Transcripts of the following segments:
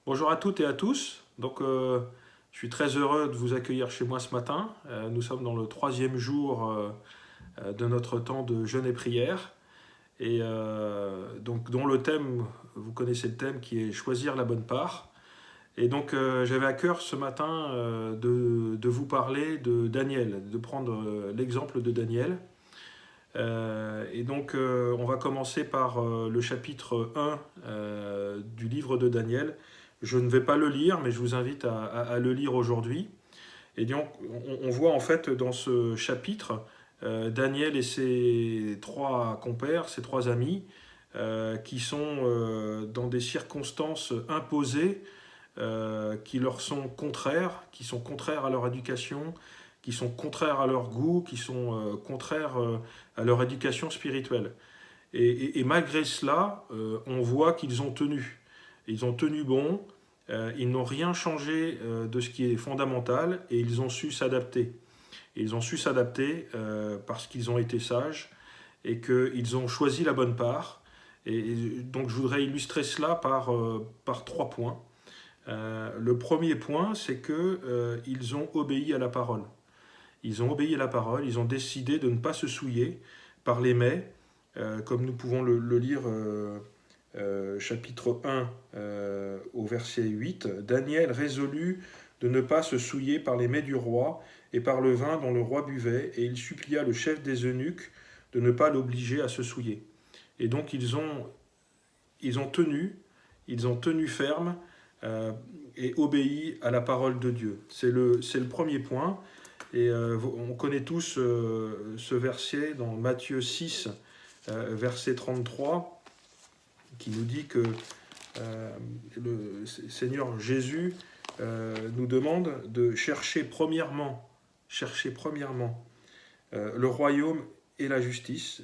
Bonjour à toutes et à tous. Je suis très heureux de vous accueillir chez moi ce matin. Nous sommes dans le troisième jour de notre temps de jeûne et prière. Dont le thème, vous connaissez le thème qui est choisir la bonne part. J'avais à cœur ce matin de vous parler de Daniel, de prendre l'exemple de Daniel. On va commencer par le chapitre 1 du livre de Daniel. Je ne vais pas le lire, mais je vous invite à le lire aujourd'hui. Et donc, on voit en fait dans ce chapitre Daniel et ses trois compères, ses trois amis, qui sont dans des circonstances imposées, qui leur sont contraires, qui sont contraires à leur éducation, qui sont contraires à leur goût, qui sont contraires à leur éducation spirituelle. Et malgré cela, on voit qu'ils ont tenu. Ils ont tenu bon, ils n'ont rien changé de ce qui est fondamental et ils ont su s'adapter. Et ils ont su s'adapter parce qu'ils ont été sages et qu'ils ont choisi la bonne part. Donc je voudrais illustrer cela par 3 points. Le premier point, c'est qu'ils ont obéi à la parole. Ils ont obéi à la parole, ils ont décidé de ne pas se souiller par les mets, comme nous pouvons le lire chapitre 1 au verset 8. Daniel résolut de ne pas se souiller par les mets du roi et par le vin dont le roi buvait, et il supplia le chef des eunuques de ne pas l'obliger à se souiller. Et donc ils ont tenu ferme et obéi à la parole de Dieu. C'est le premier point. Et on connaît tous ce verset dans Matthieu 6, verset 33, qui nous dit que le Seigneur Jésus nous demande de chercher premièrement le royaume et la justice,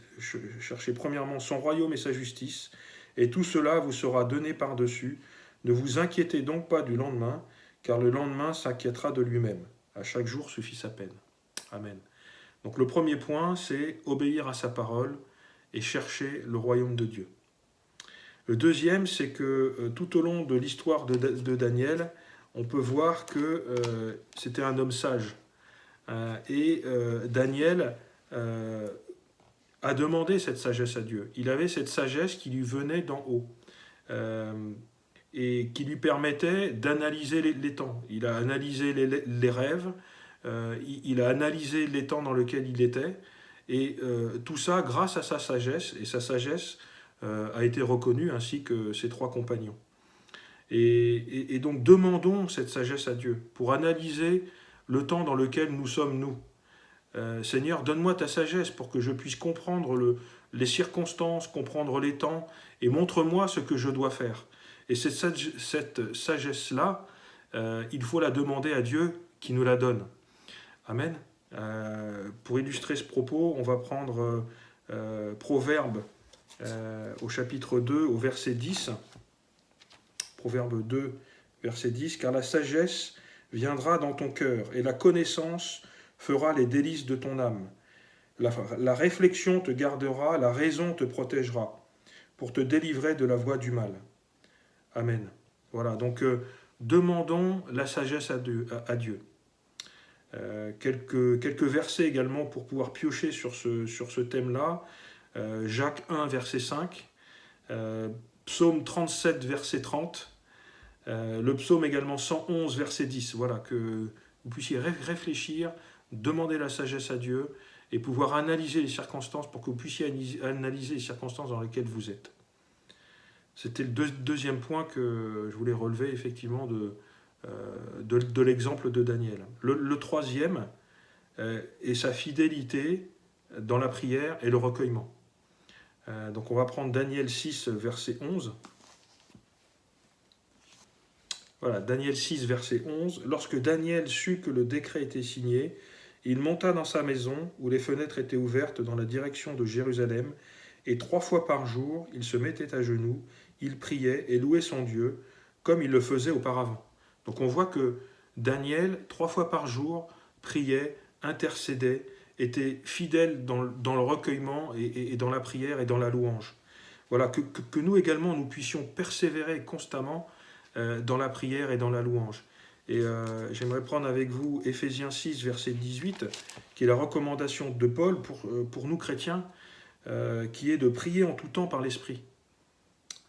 chercher premièrement son royaume et sa justice, et tout cela vous sera donné par-dessus. Ne vous inquiétez donc pas du lendemain, car le lendemain s'inquiétera de lui-même. À chaque jour suffit sa peine. Amen. Donc le premier point, c'est obéir à sa parole et chercher le royaume de Dieu. Le deuxième, c'est que tout au long de l'histoire de Daniel, on peut voir que c'était un homme sage. Daniel a demandé cette sagesse à Dieu. Il avait cette sagesse qui lui venait d'en haut. Et qui lui permettait d'analyser les temps. Il a analysé les rêves, il a analysé les temps dans lesquels il était, et tout ça grâce à sa sagesse, et sa sagesse a été reconnue ainsi que ses trois compagnons. Et donc demandons cette sagesse à Dieu pour analyser le temps dans lequel nous sommes nous. Seigneur, donne-moi ta sagesse pour que je puisse comprendre les circonstances, comprendre les temps, et montre-moi ce que je dois faire. Et cette sagesse-là, il faut la demander à Dieu qui nous la donne. Amen. Pour illustrer ce propos, on va prendre Proverbe au chapitre 2, au verset 10. Proverbe 2, verset 10. « Car la sagesse viendra dans ton cœur, et la connaissance fera les délices de ton âme. La réflexion te gardera, la raison te protégera, pour te délivrer de la voie du mal. » Amen. Voilà, donc demandons la sagesse à Dieu. Quelques versets également pour pouvoir piocher sur ce thème-là. Jacques 1, verset 5. Psaume 37, verset 30. Le psaume également 111, verset 10. Voilà, que vous puissiez réfléchir, demander la sagesse à Dieu et pouvoir analyser les circonstances pour que vous puissiez analyser les circonstances dans lesquelles vous êtes. C'était le deuxième point que je voulais relever, effectivement, de l'exemple de Daniel. Le troisième est sa fidélité dans la prière et le recueillement. Donc on va prendre Daniel 6, verset 11. Voilà, Daniel 6, verset 11. « Lorsque Daniel sut que le décret était signé, il monta dans sa maison, où les fenêtres étaient ouvertes dans la direction de Jérusalem, et 3 fois par jour, il se mettait à genoux, il priait et louait son Dieu, comme il le faisait auparavant. » Donc on voit que Daniel, 3 fois par jour, priait, intercédait, était fidèle dans le recueillement et dans la prière et dans la louange. Voilà, que nous également, nous puissions persévérer constamment dans la prière et dans la louange. Et j'aimerais prendre avec vous Éphésiens 6, verset 18, qui est la recommandation de Paul pour nous chrétiens, qui est de prier en tout temps par l'Esprit,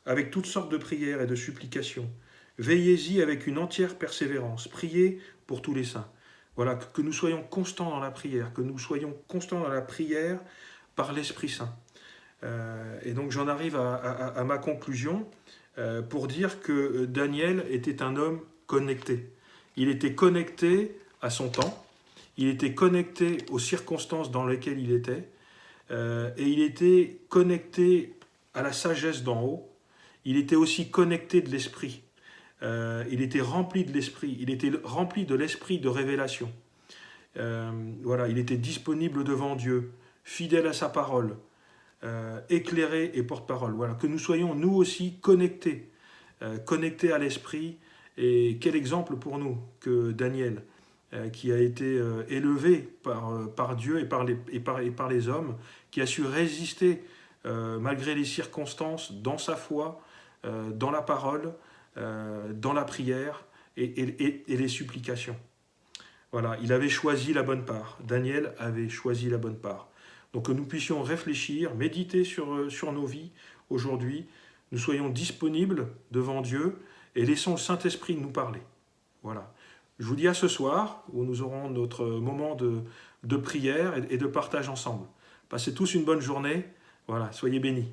avec toutes sortes de prières et de supplications. Veillez-y avec une entière persévérance. Priez pour tous les saints. Voilà, que nous soyons constants dans la prière, que nous soyons constants dans la prière par l'Esprit Saint. Et donc j'en arrive à ma conclusion pour dire que Daniel était un homme connecté. Il était connecté à son temps, il était connecté aux circonstances dans lesquelles il était, et il était connecté à la sagesse d'en haut. Il était aussi connecté de l'esprit. Il était rempli de l'esprit. Il était rempli de l'esprit de révélation. Voilà, il était disponible devant Dieu, fidèle à sa parole, éclairé et porte-parole. Voilà, que nous soyons nous aussi connectés, connectés à l'esprit. Et quel exemple pour nous que Daniel, qui a été élevé par Dieu et par les hommes, qui a su résister malgré les circonstances dans sa foi, dans la parole, dans la prière et les supplications. Voilà, il avait choisi la bonne part. Daniel avait choisi la bonne part. Donc que nous puissions réfléchir, méditer sur nos vies aujourd'hui, nous soyons disponibles devant Dieu et laissons le Saint-Esprit nous parler. Voilà. Je vous dis à ce soir, où nous aurons notre moment de prière et de partage ensemble. Passez tous une bonne journée. Voilà, soyez bénis.